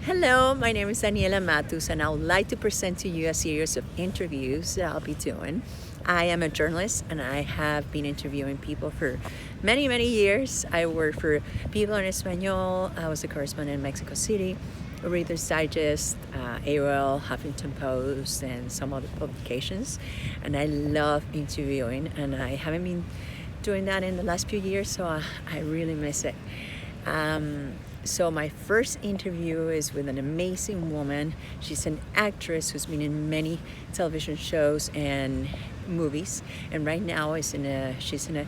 Hello, my name is Daniela Mattus, and I would like to present to you a series of interviews that I'll be doing. I am a journalist, and I have been interviewing people for many, many years. I worked for People en Español. I was a correspondent in Mexico City, Reader's Digest, AOL, Huffington Post, and some other publications. And I love interviewing, and I haven't been doing that in the last few years, so I really miss it. So my first interview is with an amazing woman. She's an actress who's been in many television shows and movies, and right now she's in a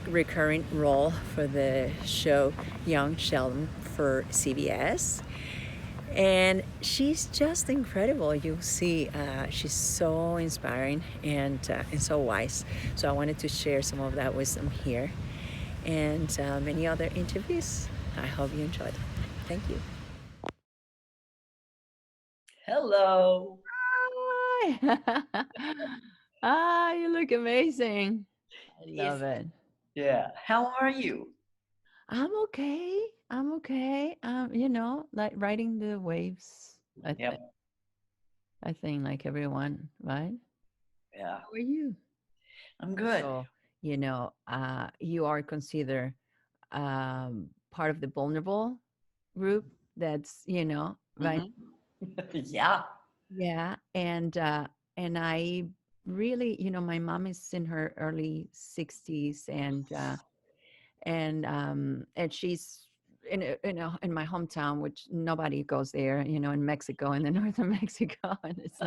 recurring role for the show Young Sheldon for CBS. And she's just incredible. You'll see, she's so inspiring and so wise. So I wanted to share some of that wisdom here and many other interviews. I hope you enjoyed. Thank you. Hello. Hi. You look amazing. I Is love it. yeah. How are you? I'm okay. I'm okay. Like riding the waves. I think. Yep. I think like everyone, right? Yeah. How are you? I'm good. So, you are considered part of the vulnerable group. That's, right? Hmm. Yeah. Yeah, and I really, my mom is in her early 60s, and she's in my hometown, which nobody goes there, in Mexico, in the northern Mexico, and it's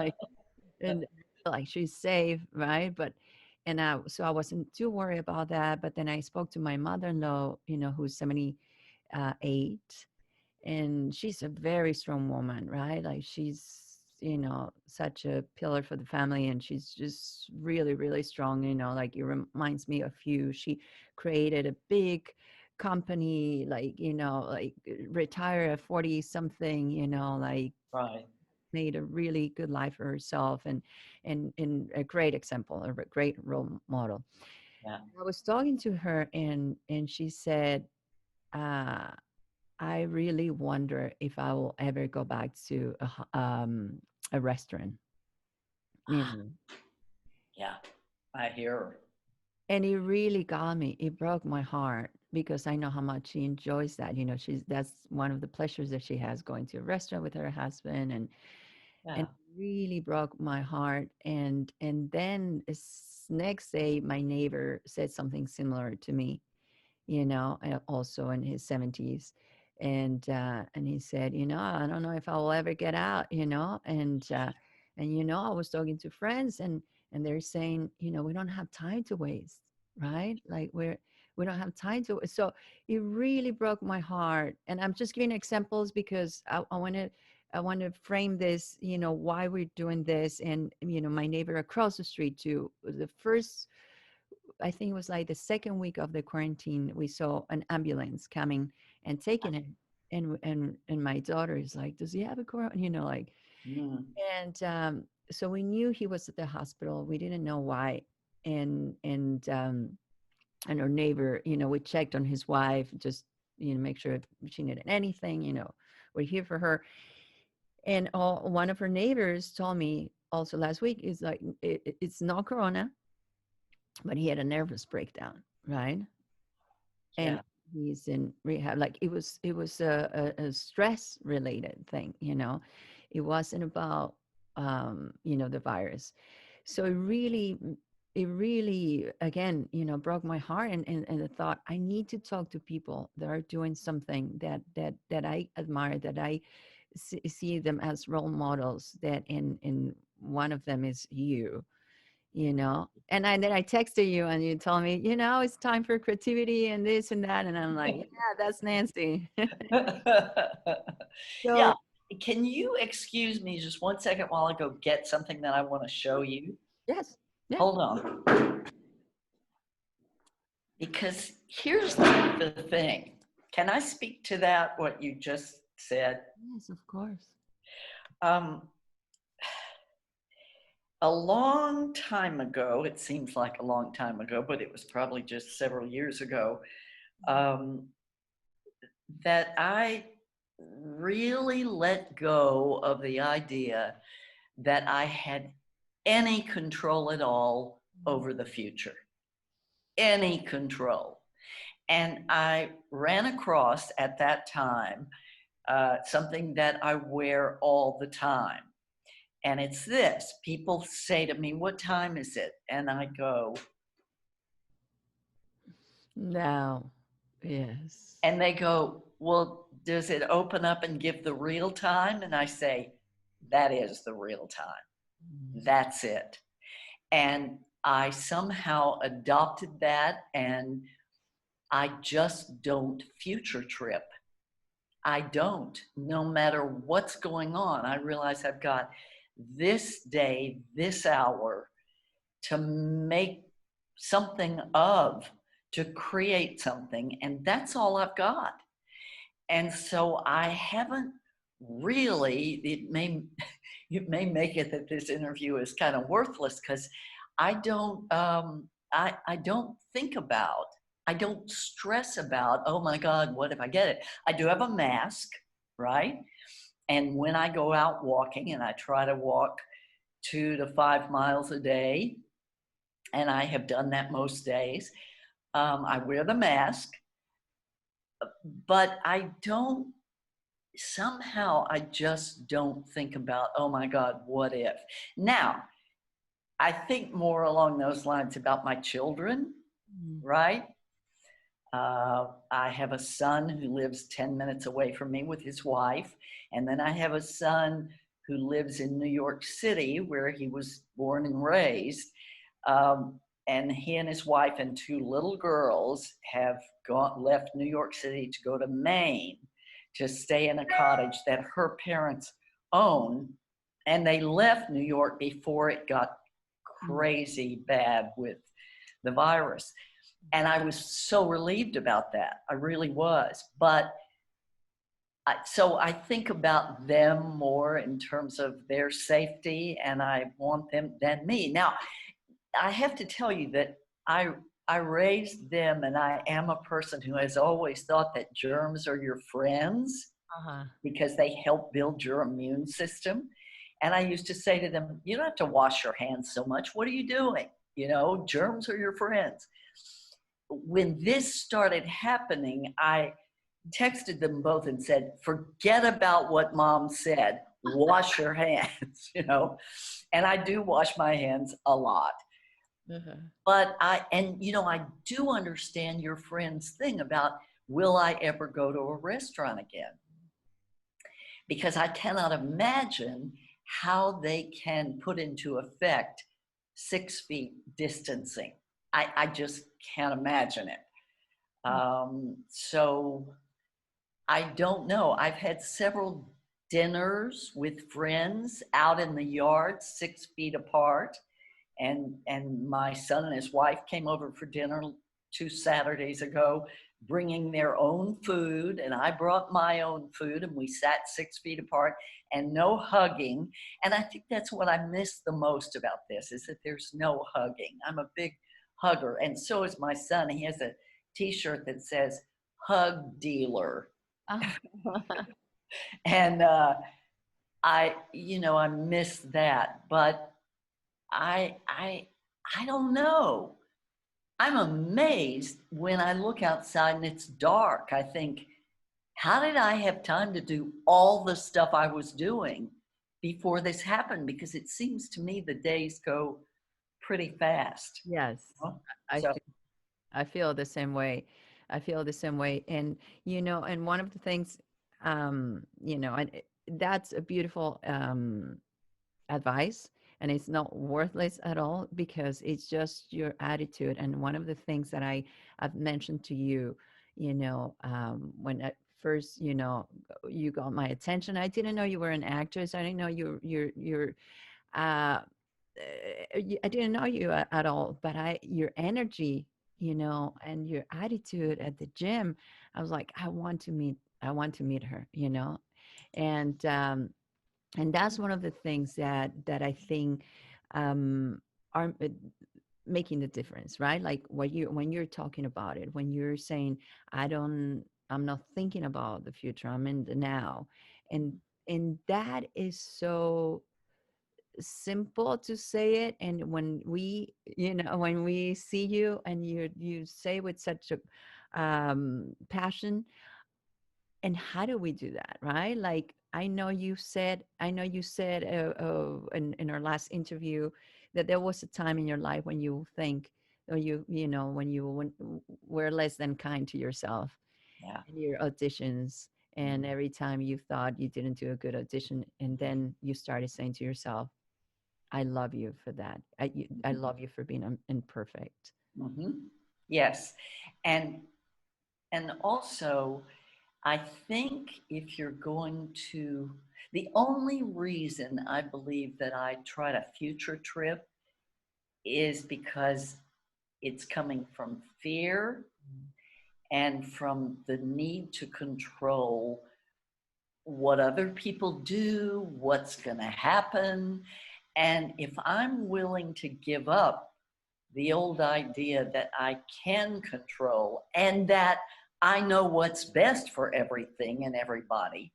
and like she's safe, right? But so I wasn't too worried about that. But then I spoke to my mother-in-law, who's 78, and she's a very strong woman, right? Like she's, such a pillar for the family, and she's just really, really strong. Like it reminds me of you. She created a big company, like retire at 40 something, like Right. made a really good life for herself, and a great example, a great role model. Yeah. I was talking to her, and she said, uh, I really wonder if I will ever go back to a restaurant, you know. Yeah. I hear her. And it really got me. It broke my heart because I know how much she enjoys that. That's one of the pleasures that she has, going to a restaurant with her husband, and Yeah. really broke my heart. And then next day, my neighbor said something similar to me, also in his 70s. And he said, I don't know if I will ever get out, and I was talking to friends, and they're saying, we don't have time to waste, right? Like we don't have time to. So it really broke my heart. And I'm just giving examples because I want to frame this, why we're doing this. And my neighbor across the street too, the first, I think it was like the second week of the quarantine, we saw an ambulance coming and taking it. And my daughter is like, does he have a corona? Like, Mm. and so we knew he was at the hospital. We didn't know why. And our neighbor, we checked on his wife, just, make sure if she needed anything, we're here for her. And one of her neighbors told me also last week, is like, it's not corona, but he had a nervous breakdown, right? And Yeah. he's in rehab. Like it was a stress related thing. It wasn't about the virus. So it really again, broke my heart, and the thought, I need to talk to people that are doing something that I admire, that I see them as role models, that in one of them is you. Then I texted you, and you told me, it's time for creativity and this and that, and I'm like, yeah, that's Nancy. Yeah. So Can you excuse me just one second while I go get something that I want to show you? yes, yeah, Hold on. Because here's the thing. Can I speak to that, what you just said? yes, of course. Um, a long time ago, it seems like a long time ago, but it was probably just several years ago, um, that I really let go of the idea that I had any control at all over the future, any control. And I ran across at that time something that I wear all the time. And it's this: people say to me, "What time is it?" And I go, Now, yes. and they go, "Well, does it open up and give the real time?" And I say, "That is the real time. That's it." And I somehow adopted that, and I just don't future trip. I don't, no matter what's going on. I realize I've got this day, this hour to make something of, to create something, and that's all I've got. And so I haven't really, it may, it may make it that this interview is kind of worthless because I don't think about, I don't stress about, oh my God, what if I get it? I do have a mask, right? And when I go out walking, and I try to walk 2 to 5 miles a day, and I have done that most days, I wear the mask, but I don't, somehow I just don't think about, oh my God, what if? Now, I think more along those lines about my children, Mm. right? I have a son who lives 10 minutes away from me with his wife. And then I have a son who lives in New York City, where he was born and raised. And he and his wife and two little girls have left New York City to go to Maine to stay in a cottage that her parents own. And they left New York before it got crazy bad with the virus. And I was so relieved about that. I really was. But so I think about them more in terms of their safety, and I want them than me. Now, I have to tell you that I I raised them, and I am a person who has always thought that germs are your friends Uh-huh. because they help build your immune system. And I used to say to them, "You don't have to wash your hands so much. What are you doing? You know, germs are your friends." When this started happening, I texted them both and said, "Forget about what mom said. Wash your hands," you know. And I do wash my hands a lot. Uh-huh. But I do understand your friend's thing about, will I ever go to a restaurant again? Because I cannot imagine how they can put into effect 6 feet distancing. I just can't imagine it. So I don't know. I've had several dinners with friends out in the yard, 6 feet apart. And my son and his wife came over for dinner 2 Saturdays ago, bringing their own food, and I brought my own food, and we sat 6 feet apart, and no hugging. And I think that's what I miss the most about this, is that there's no hugging. I'm a big hugger, and so is my son. He has a T-shirt that says "Hug Dealer," and I miss that, but I I I don't know. I'm amazed when I look outside and it's dark. I think, how did I have time to do all the stuff I was doing before this happened? Because it seems to me the days go pretty fast. Yes. Huh? I So, feel, I feel the same way. I feel the same way. And, and one of the things, and that's a beautiful advice, and it's not worthless at all, because it's just your attitude. And one of the things that I've mentioned to you, when at first, you got my attention, I didn't know you were an actress. I didn't know you're uh I didn't know you at all, but your energy, and your attitude at the gym, I was like, I want to meet her, and that's one of the things that I think are making the difference, right? Like when you're talking about it, when you're saying, I don't. I'm not thinking about the future. I'm in the now. And that is so simple to say it. And when we, when we see you and you say with such a passion, and how do we do that, right? Like, I know you said in our last interview that there was a time in your life when you think, or when you were less than kind to yourself Yeah. in your auditions, and every time you thought you didn't do a good audition, and then you started saying to yourself, I love you for that. I love you for being imperfect. Mm-hmm. Yes. And also, I think if you're going to, the only reason I believe that I tried a future trip is because it's coming from fear and from the need to control what other people do, what's going to happen. And if I'm willing to give up the old idea that I can control and that I know what's best for everything and everybody,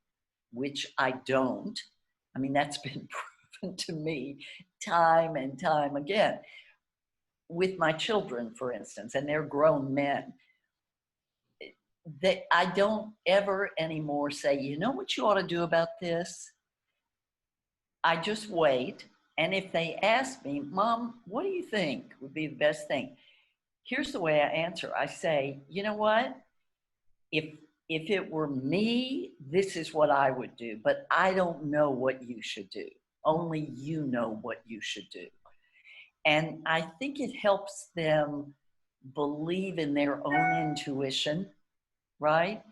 which I don't. I mean, that's been proven to me time and time again. With my children, for instance, and they're grown men, that I don't ever anymore say, you know what you ought to do about this? I just wait. And if they ask me, Mom, what do you think would be the best thing? Here's the way I answer. I say, you know what? If if it were me, this is what I would do, but I don't know what you should do. Only you know what you should do. And I think it helps them believe in their own intuition, right?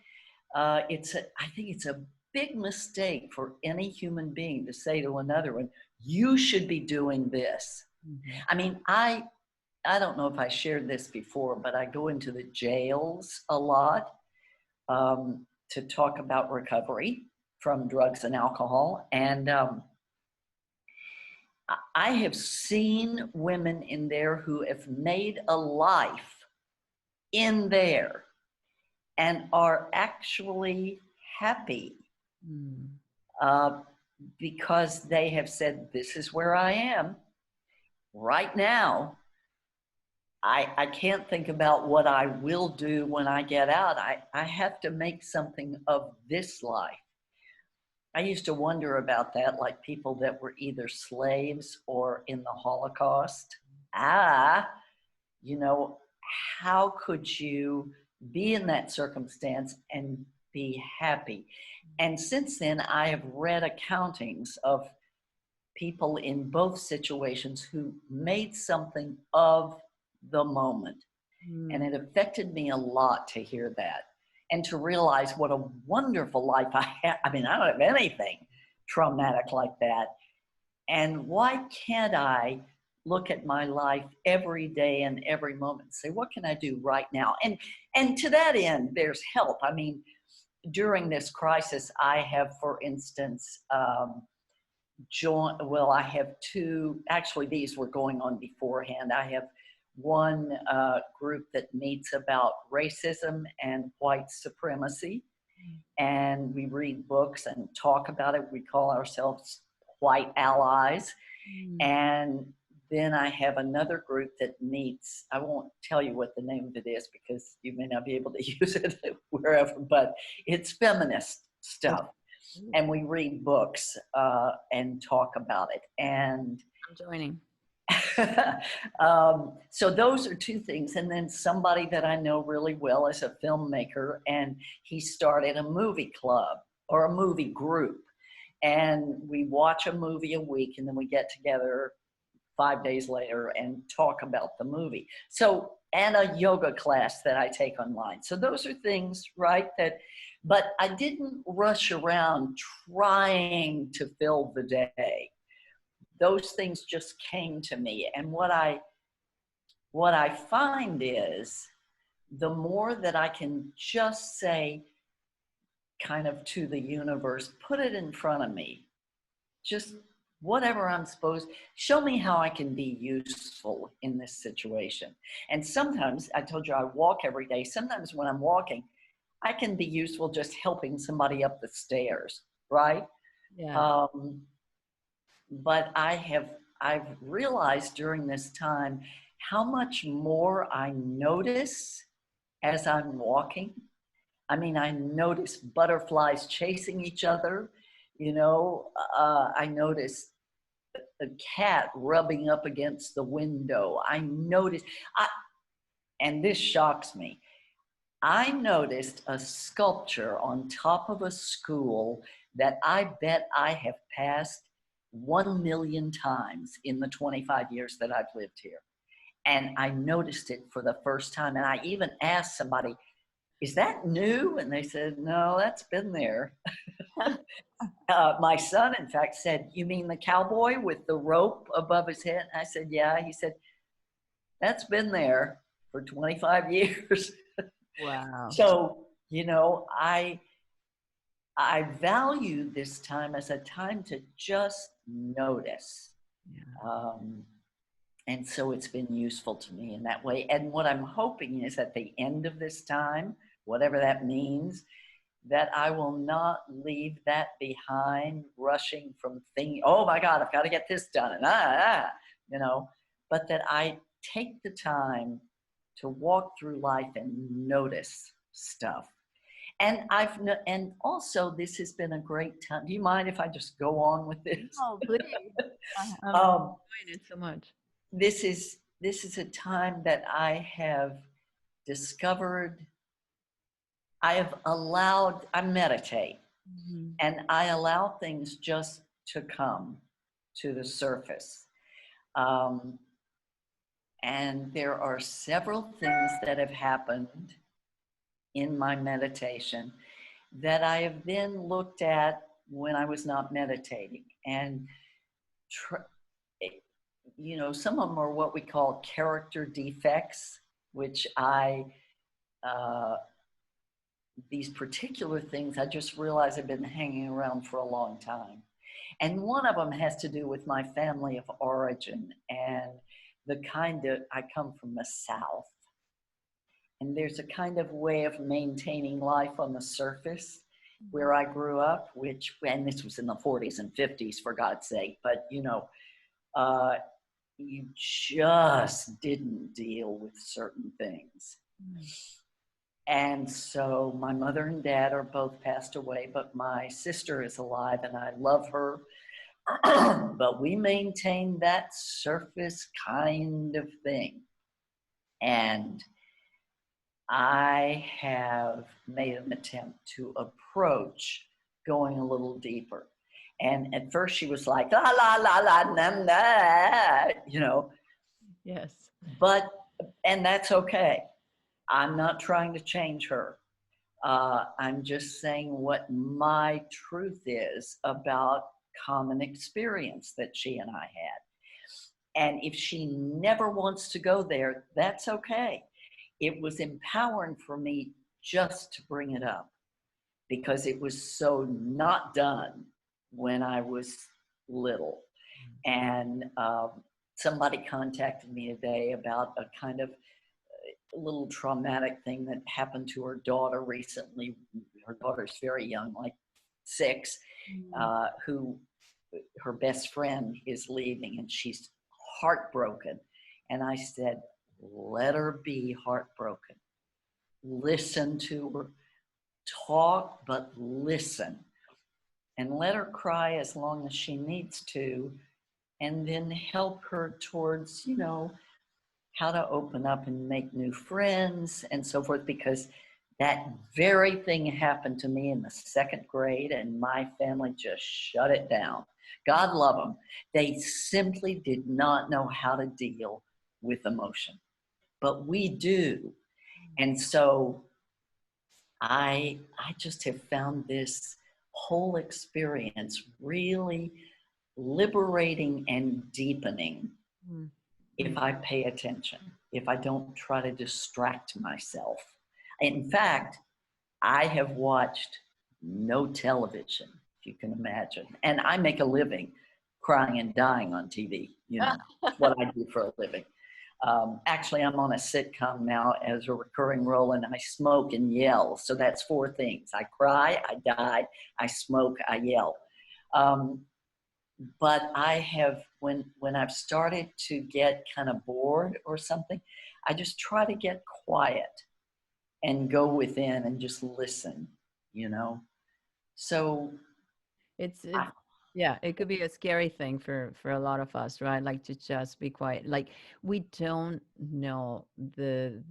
I think it's a big mistake for any human being to say to another one, you should be doing this. Mhm. I mean, I don't know if I shared this before, but I go into the jails a lot to talk about recovery from drugs and alcohol. And I have seen women in there who have made a life in there and are actually happy Mm. uh, because they have said, this is where I am right now. I can't think about what I will do when I get out. I have to make something of this life. I used to wonder about that, like people that were either slaves or in the Holocaust. Ah, you know, how could you be in that circumstance and be happy? And since then, I have read accountings of people in both situations who made something of the moment. And Mm. it affected me a lot to hear that and to realize what a wonderful life I have. I mean, I don't have anything traumatic like that. And why can't I look at my life every day and every moment and say, what can I do right now? And to that end, there's help. I mean, during this crisis, I have, for instance, I have two, actually, these were going on beforehand. I have one group that meets about racism and white supremacy, and we read books and talk about it. We call ourselves white allies. Mm. And then I have another group that meets, I won't tell you what the name of it is because you may not be able to use it wherever, but it's feminist Okay. stuff. And we read books and talk about it. And I'm joining. so those are two things. And then somebody that I know really well is a filmmaker, and he started a movie club or a movie group. And we watch a movie a week, and then we get together 5 days later and talk about the movie. So, and a yoga class that I take online. So those are things, right, but I didn't rush around trying to fill the day. Those things just came to me. And what I find is the more that I can just say kind of to the universe, put it in front of me, just whatever I'm supposed, show me how I can be useful in this situation. And sometimes, I told you I walk every day. Sometimes when I'm walking, I can be useful just helping somebody up the stairs, right? Yeah. Um, but I've realized during this time how much more I notice as I'm walking. I mean, I notice butterflies chasing each other. I notice a cat rubbing up against the window. And this shocks me. I noticed a sculpture on top of a school that I bet I have passed 1 million times in the 25 years that I've lived here. And I noticed it for the first time. And I even asked somebody, is that new? And they said, no, that's been there. My son, in fact, said, you mean the cowboy with the rope above his head? I said, yeah. He said, that's been there for 25 years. Wow. So, I value this time as a time to just notice. Yeah. And so it's been useful to me in that way. And what I'm hoping is at the end of this time, whatever that means, that I will not leave that behind, rushing from thinking, oh my God, I've got to get this done, and but that I take the time to walk through life and notice stuff. And also this has been a great time. Do you mind if I just go on with this? Oh, please. I'm Um, enjoying it so much. this is a time that I have discovered. I meditate, Mhm. and I allow things just to come to the surface. Um, and there are several things that have happened in my meditation that I have then looked at when I was not meditating. And, some of them are what we call character defects, which these particular things, I just realized have been hanging around for a long time. And one of them has to do with my family of origin and I come from the South. And there's a kind of way of maintaining life on the surface where I grew up, and this was in the 40s and 50s, for God's sake, but you just didn't deal with certain things. And so my mother and dad are both passed away, but my sister is alive and I love her. But we maintain that surface kind of thing. And I have made an attempt to approach going a little deeper. And at first she was like, la, la, la, la, nam, na, Yes. and that's okay. I'm not trying to change her. I'm just saying what my truth is about common experience that she and I had. And if she never wants to go there, that's okay. It was empowering for me just to bring it up because it was so not done when I was little. And somebody contacted me today about a kind of little traumatic thing that happened to her daughter recently. Her daughter's very young, like 6, who her best friend is leaving and she's heartbroken. And I said, let her be heartbroken. Listen to her. Talk, but listen. And let her cry as long as she needs to. And then help her towards, how to open up and make new friends and so forth, because that very thing happened to me in the 2nd grade and my family just shut it down. God love them. They simply did not know how to deal with emotion, but we do. And so I just have found this whole experience really liberating and deepening if I pay attention, if I don't try to distract myself. In fact, I have watched no television, if you can imagine. And I make a living crying and dying on TV. What I do for a living. Actually, I'm on a sitcom now as a recurring role, and I smoke and yell. So that's four things: I cry, I die, I smoke, I yell. Um, but I have, when I've started to get kind of bored or something, I just try to get quiet and go within and just listen. You know. So It's I, yeah, it could be a scary thing for a lot of us, right? Like to just be quiet. Like we don't know the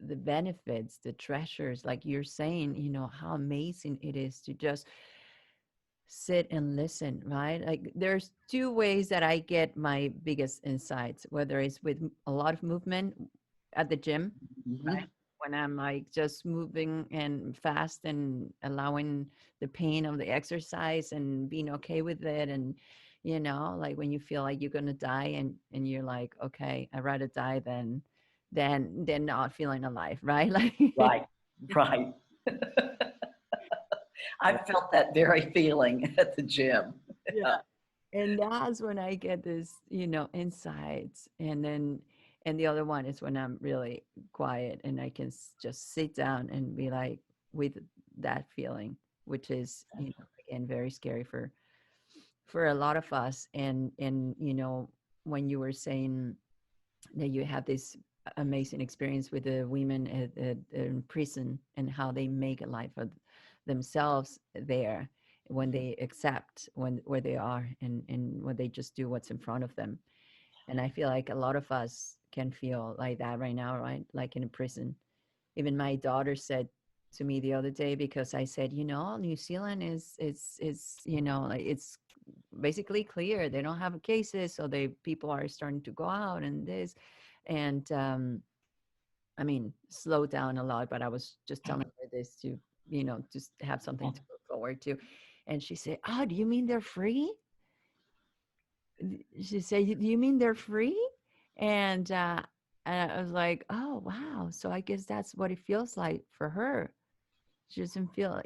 benefits, the treasures, like you're saying, how amazing it is to just sit and listen, right? Like there's two ways that I get my biggest insights, whether it's with a lot of movement at the gym, right? mhm, When I'm like just moving and fast and allowing the pain of the exercise and being okay with it. And, like when you feel like you're going to die and you're like, okay, I'd rather die than not feeling alive, right? Like, right, right. I felt that very feeling at the gym. yeah. And that's when I get this, insights. And the other one is when I'm really quiet and I can just sit down and be like with that feeling, which is, again, very scary for a lot of us. And when you were saying that you have this amazing experience with the women in prison and how they make a life of themselves there when they accept where they are and when they just do what's in front of them. And I feel like a lot of us can feel like that right now, right? Like in a prison. Even my daughter said to me the other day, because I said, New Zealand is like it's basically clear. They don't have cases, so they people are starting to go out and this. And I mean, slow down a lot, but I was just telling her this to, just have something to look forward to. And she said, "Oh, do you mean they're free?" She said, "Do you mean they're free?" And I was like, "Oh, wow. So I guess that's what it feels like for her. She doesn't feel,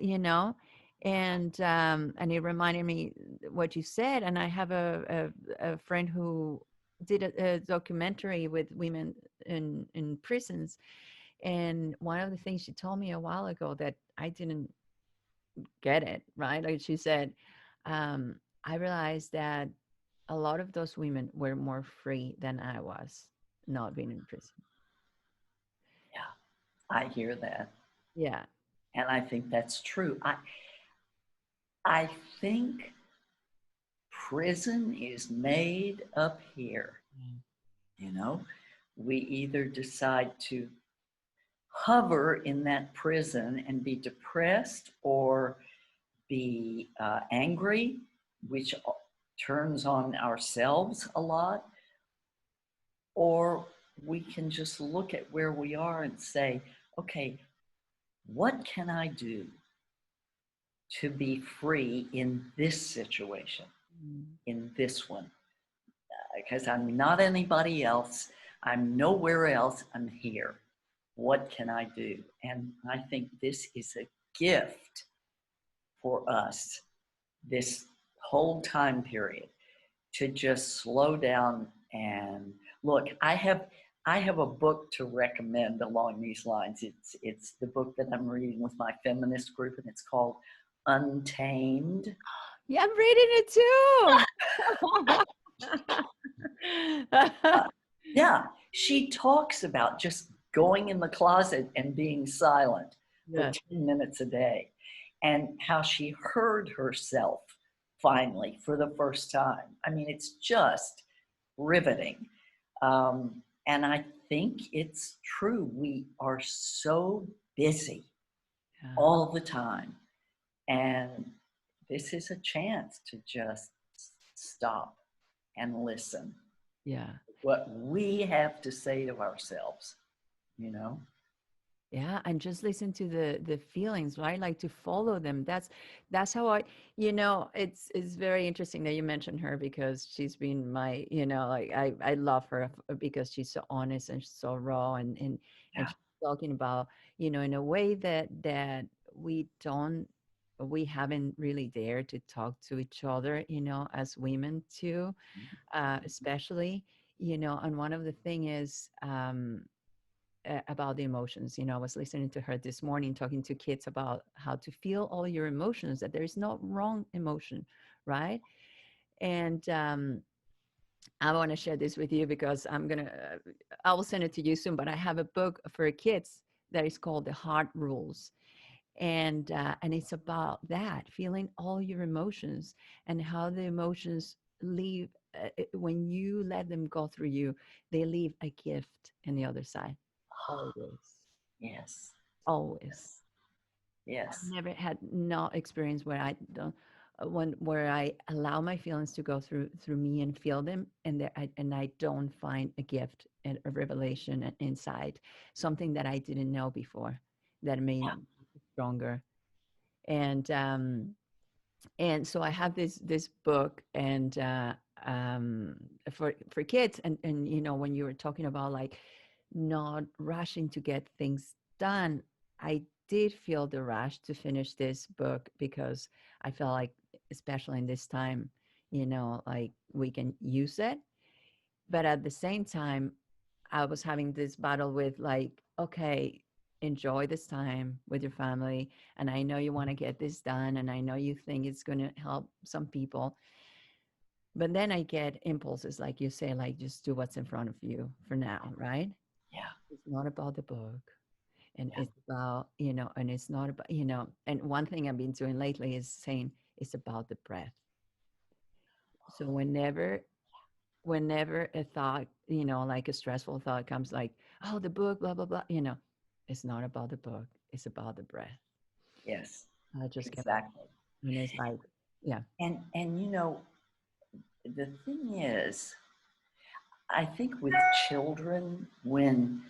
and it reminded me what you said. And I have a friend who did a documentary with women in prisons. And one of the things she told me a while ago that I didn't get it, right? Like she said, I realized that a lot of those women were more free than I was not being in prison. Yeah, I hear that. Yeah. And I think that's true. I think prison is made up here. Mm. You know, we either decide to hover in that prison and be depressed or be angry, which turns on ourselves a lot, or we can just look at where we are and say, okay, what can I do to be free in this situation, Mm. in this one? Because I'm not anybody else. I'm nowhere else. I'm here. What can I do? And I think this is a gift for us, this whole time period, to just slow down and look. I have a book to recommend along these lines. It's the book that I'm reading with my feminist group, and it's called Untamed. Yeah, I'm reading it too. Uh, yeah, she talks about just going in the closet and being silent for Yes. 10 minutes a day, and how she heard herself finally for the first time. I mean, it's just riveting. And I think it's true. We are so busy Yeah. all the time. And this is a chance to just stop and listen Yeah. what we have to say to ourselves, you know? Yeah, and just listen to the feelings, right? Like to follow them. That's how it's very interesting that you mentioned her because she's been my, like I love her because she's so honest and so raw and Yeah. she's talking about, in a way that we don't we haven't really dared to talk to each other, as women too, especially. and one of the thing is about the emotions. I was listening to her this morning talking to kids about how to feel all your emotions, that there is no wrong emotion, right? And I want to share this with you because I will send it to you soon, but I have a book for kids that is called The Heart Rules. And it's about that, feeling all your emotions and how the emotions leave. When you let them go through you, they leave a gift in the other side. Always, Yes. always. Yes. I've Yes. never had no experience where I don't when where I allow my feelings to go through me and feel them, and I don't find a gift and a revelation and inside, something that I didn't know before, that made me stronger. And so I have this book, and for kids, and when you were talking about like not rushing to get things done, I did feel the rush to finish this book because I felt like, especially in this time, like we can use it. But at the same time, I was having this battle with like, okay, enjoy this time with your family. And I know you want to get this done. And I know you think it's going to help some people. But then I get impulses, like you say, like just do what's in front of you for now, right? Yeah. It's not about the book. And Yeah. it's about, and it's not about, and one thing I've been doing lately is saying it's about the breath. So whenever a thought, like a stressful thought comes, like, oh, the book, blah, blah, blah, it's not about the book. It's about the breath. Yes. I just get, Exactly. and it's like, yeah. And the thing is, I think with children, when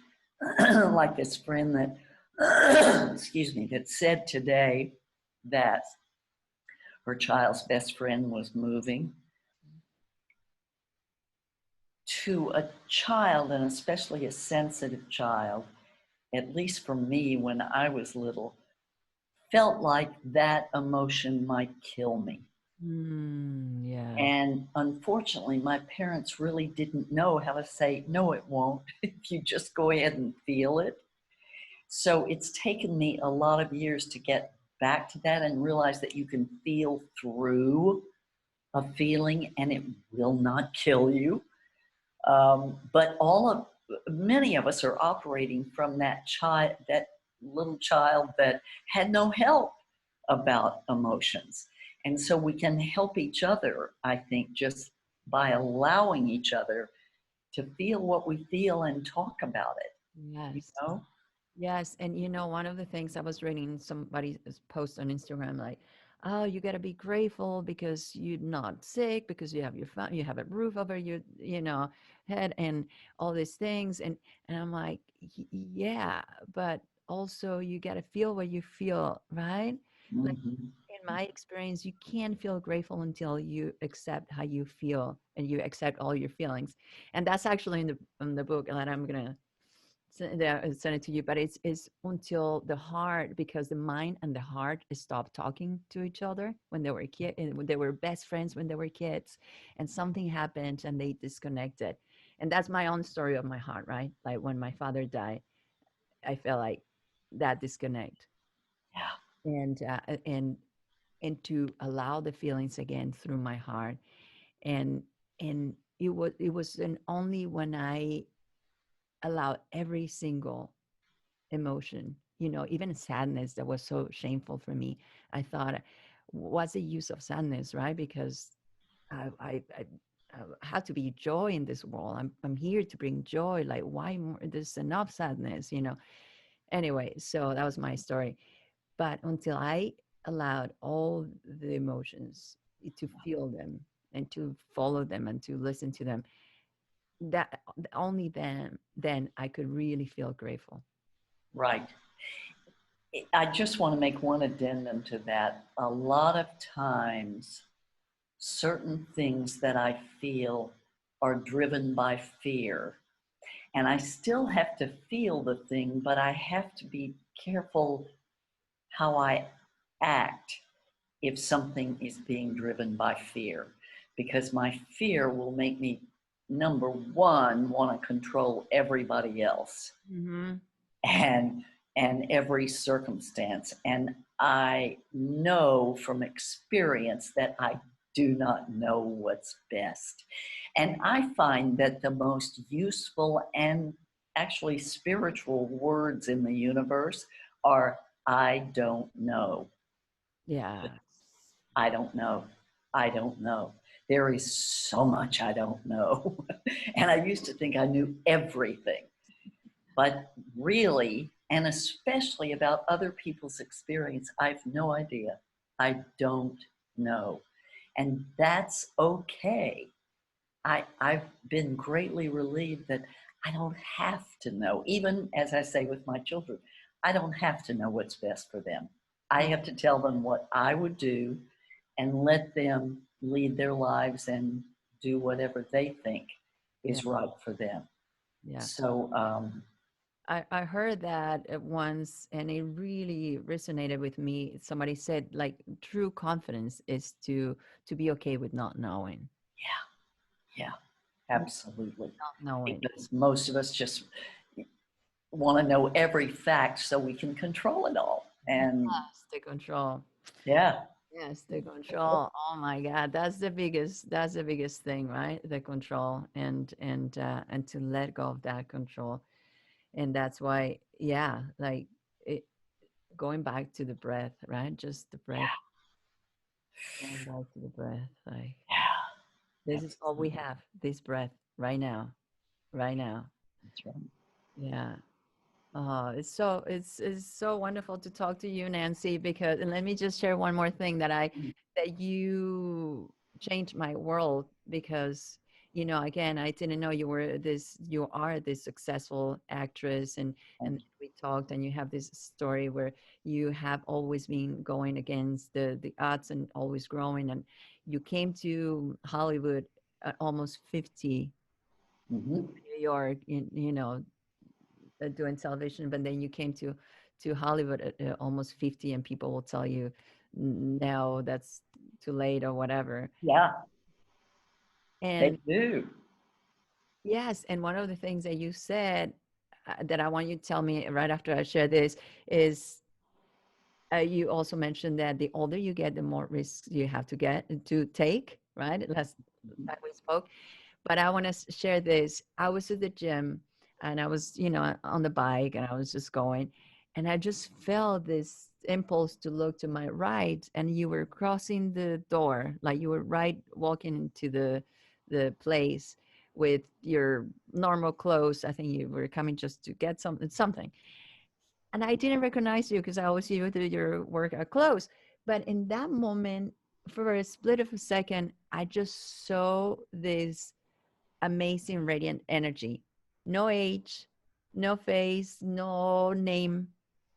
like this friend that excuse me, that said today that her child's best friend was moving, to a child, and especially a sensitive child, at least for me when I was little, felt like that emotion might kill me. Yeah. And unfortunately, my parents really didn't know how to say, no, it won't, if you just go ahead and feel it. So it's taken me a lot of years to get back to that and realize that you can feel through a feeling and it will not kill you. But many of us are operating from that little child that had no help about emotions. And so we can help each other, I think, just by allowing each other to feel what we feel and talk about it, you Yes. know? Yes, and one of the things I was reading somebody's post on Instagram, like, oh, you got to be grateful because you're not sick, because you have you have a roof over your, head, and all these things, and I'm like, yeah, but also you got to feel what you feel, right? Like Mm-hmm. in my experience, you can't feel grateful until you accept how you feel and you accept all your feelings, and that's actually in the book that I'm gonna send it to you, but it's until the heart, because the mind and the heart stopped talking to each other when they were when they were best friends when they were kids, and something happened and they disconnected. And that's my own story of my heart, right? Like when my father died, I felt like that disconnect, Yeah. and to allow the feelings again through my heart. And and it was and only when I allowed every single emotion, even sadness that was so shameful for me. I thought, what's the use of sadness, right? Because I have to be joy in this world. I'm here to bring joy. Like, why more? There's enough sadness, Anyway, so that was my story. But until I allowed all the emotions to feel them and to follow them and to listen to them, that only then I could really feel grateful. Right. I just want to make one addendum to that. A lot of times, certain things that I feel are driven by fear. And I still have to feel the thing, but I have to be careful how I act if something is being driven by fear, because my fear will make me number one, want to control everybody else Mm-hmm. and every circumstance. And I know from experience that I do not know what's best. And I find that the most useful and actually spiritual words in the universe are I don't know. Yeah. I don't know. I don't know. There is so much I don't know. And I used to think I knew everything. But really, and especially about other people's experience, I've no idea. I don't know. And that's okay. I've been greatly relieved that I don't have to know, even as I say with my children, I don't have to know what's best for them. I have to tell them what I would do and let them lead their lives and do whatever they think Yeah. is right for them. Yeah. So, I heard that once and it really resonated with me. Somebody said like true confidence is to be okay with not knowing. yeah, absolutely. Not knowing. Because most of us just want to know every fact so we can control it all. And Yes, the control. yeah, Yes, the control. Oh my God, that's the biggest thing, right? The control and to let go of that control. And that's why, yeah, like it, going back to the breath, right? Just the breath, going back to the breath. Like yeah, this is all we absolutely. have, this breath right now, right now. That's right. Yeah. Oh, it's so wonderful to talk to you, Nancy, because and let me just share one more thing that you changed my world because again I didn't know you are this successful actress and Thank we talked and you have this story where you have always been going against the odds and always growing and you came to Hollywood at almost 50 you. New York doing television, but then you came to Hollywood at almost 50, and people will tell you, no, that's too late or whatever. Yeah, they And do. yes, and one of the things that you said that I want you to tell me right after I share this is you also mentioned that the older you get, the more risks you have to take, right? Last time we spoke. But I want to share this. I was at the gym and I was, on the bike and I was just going and I just felt this impulse to look to my right and you were crossing the door, like you were right walking into the place with your normal clothes. I think you were coming just to get something. And I didn't recognize you because I always see you with your workout clothes. But in that moment, for a split of a second, I just saw this amazing radiant energy. No age, no face, no name.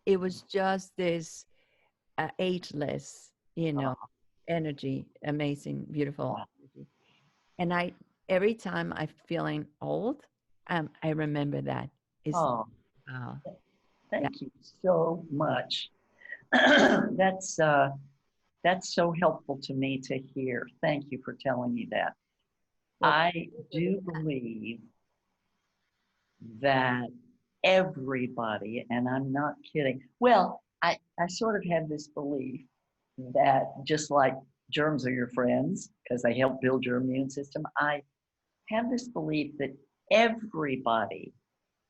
It was just this ageless, Oh, energy, amazing, beautiful wow. energy. And every time I'm feeling old, I remember that. It's Oh, wow. That, thank you so much. that's uh, that's so helpful to me to hear. Thank you for telling me that. well, I do believe that everybody, and I'm not kidding. Well, I sort of have this belief that just like germs are your friends because they help build your immune system, I have this belief that everybody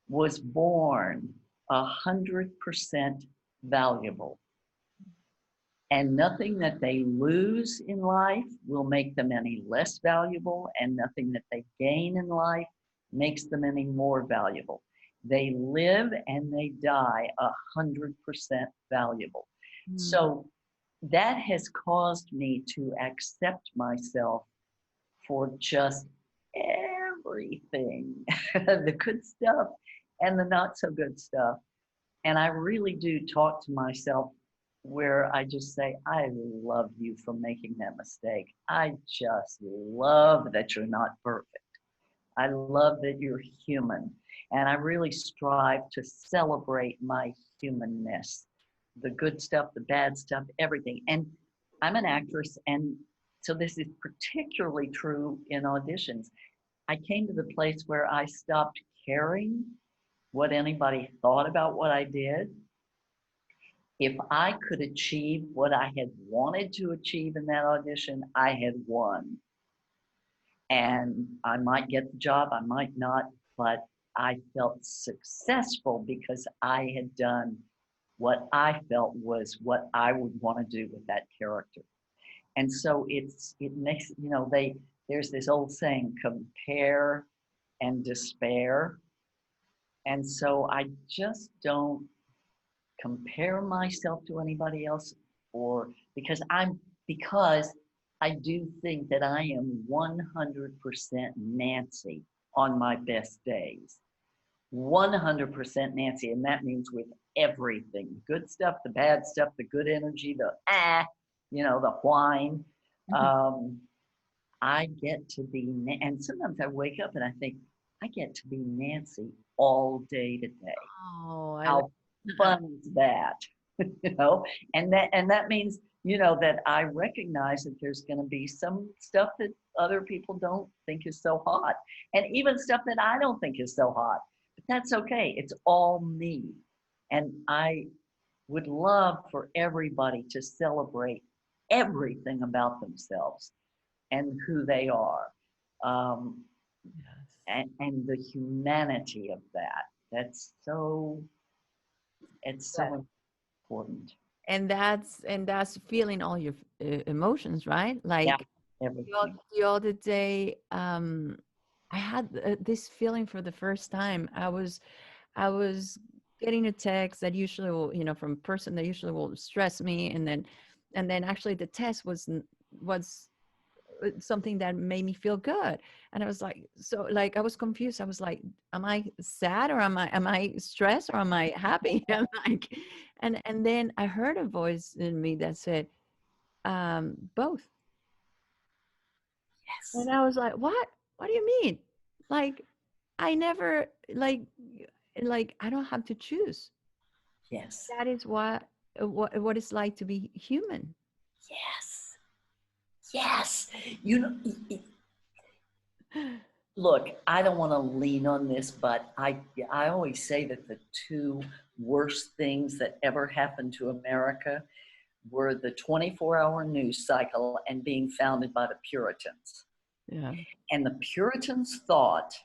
was born 100% valuable. And nothing that they lose in life will make them any less valuable, and nothing that they gain in life makes them any more valuable. They live and they die 100% valuable. mm, So that has caused me to accept myself for just everything the good stuff and the not so good stuff. And I really do talk to myself where I just say, I love you for making that mistake. I just love that you're not perfect. I love that you're human. And I really strive to celebrate my humanness, the good stuff, the bad stuff, everything. And I'm an actress. And so this is particularly true in auditions. I came to the place where I stopped caring what anybody thought about what I did. If I could achieve what I had wanted to achieve in that audition, I had won. And I might get the job, I might not, but I felt successful because I had done what I felt was what I would want to do with that character. And so it makes, there's this old saying, compare and despair. And so I just don't compare myself to anybody else, or because I do think that I am 100% Nancy on my best days. 100% Nancy, and that means with everything, the good stuff, the bad stuff, the good energy, the whine. I get to be, and sometimes I wake up and I think, I get to be Nancy all day today. Oh, How fun is that? you know, and that means, that I recognize that there's going to be some stuff that other people don't think is so hot, and even stuff that I don't think is so hot. But that's okay. It's all me. And I would love for everybody to celebrate everything about themselves and who they are, yes. and the humanity of that. It's so important. And that's feeling all your emotions, right? Yeah, Like everything. the other day, I had this feeling for the first time. I was getting a text that usually will, from a person that usually will stress me, and then actually the test was something that made me feel good. And I was like, so like I was confused. I was like, am I sad, or am I stressed, or am I happy? I'm like, and then I heard a voice in me that said, both. Yes. And I was like, what do you mean? Like, I never, like I don't have to choose. Yes. That is what it's like to be human. Yes. Yes. You know, look, I don't want to lean on this, but I always say that the two worst things that ever happened to America were the 24-hour news cycle and being founded by the Puritans. Yeah. And the Puritans thought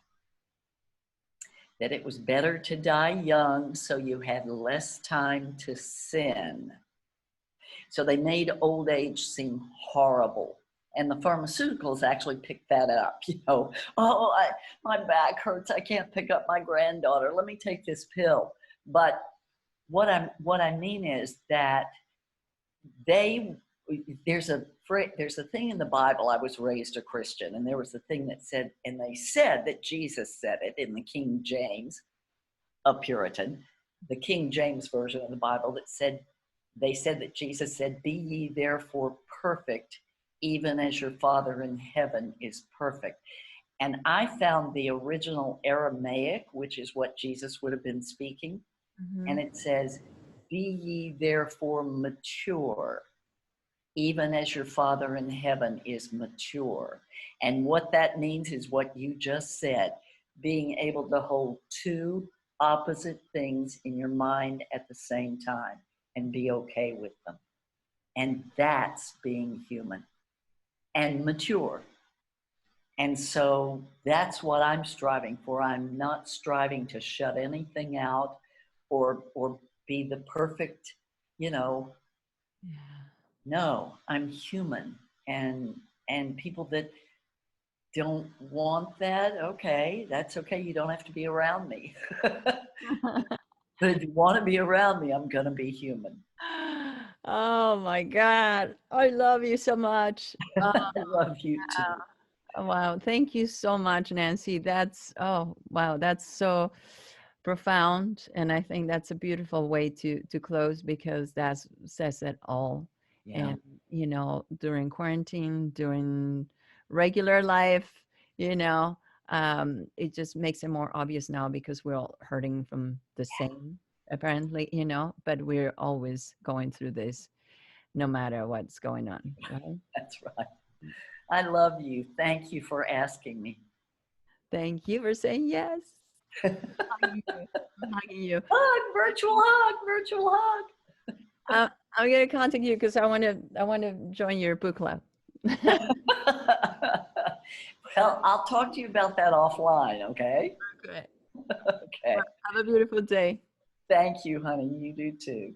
that it was better to die young so you had less time to sin. So they made old age seem horrible. And the pharmaceuticals actually picked that up. My back hurts. I can't pick up my granddaughter. Let me take this pill. But what I mean is that they there's a thing in the Bible. I was raised a Christian, and there was a thing that said, and they said that Jesus said it in the King James, a Puritan, the King James version of the Bible, they said that Jesus said, "Be ye therefore perfect, even as your Father in heaven is perfect." And I found the original Aramaic, which is what Jesus would have been speaking, Mhm. and it says, "Be ye therefore mature, even as your Father in heaven is mature." And what that means is what you just said, being able to hold two opposite things in your mind at the same time and be okay with them. And that's being human and mature. And so that's what I'm striving for. I'm not striving to shut anything out or be the perfect, you know, Yeah. no, I'm human. And people that don't want that, okay, that's okay. You don't have to be around me. But if you want to be around me, I'm going to be human. Oh my God. I love you so much. I love you too. Wow. Thank you so much, Nancy. Oh, wow. That's so profound. And I think that's a beautiful way to close, because that says it all. Yeah, And, during quarantine, during regular life, you know, it just makes it more obvious now, because we're all hurting from the same, apparently, but we're always going through this no matter what's going on, right? that's right. I love you. Thank you for asking me. Thank you for saying yes. Hugging you. I'm hugging you. Hug, virtual hug, virtual hug. I'm gonna contact you because I want to join your book club. Well, I'll talk to you about that offline, okay? Okay. Okay. Have a beautiful day. Thank you, honey. You do too.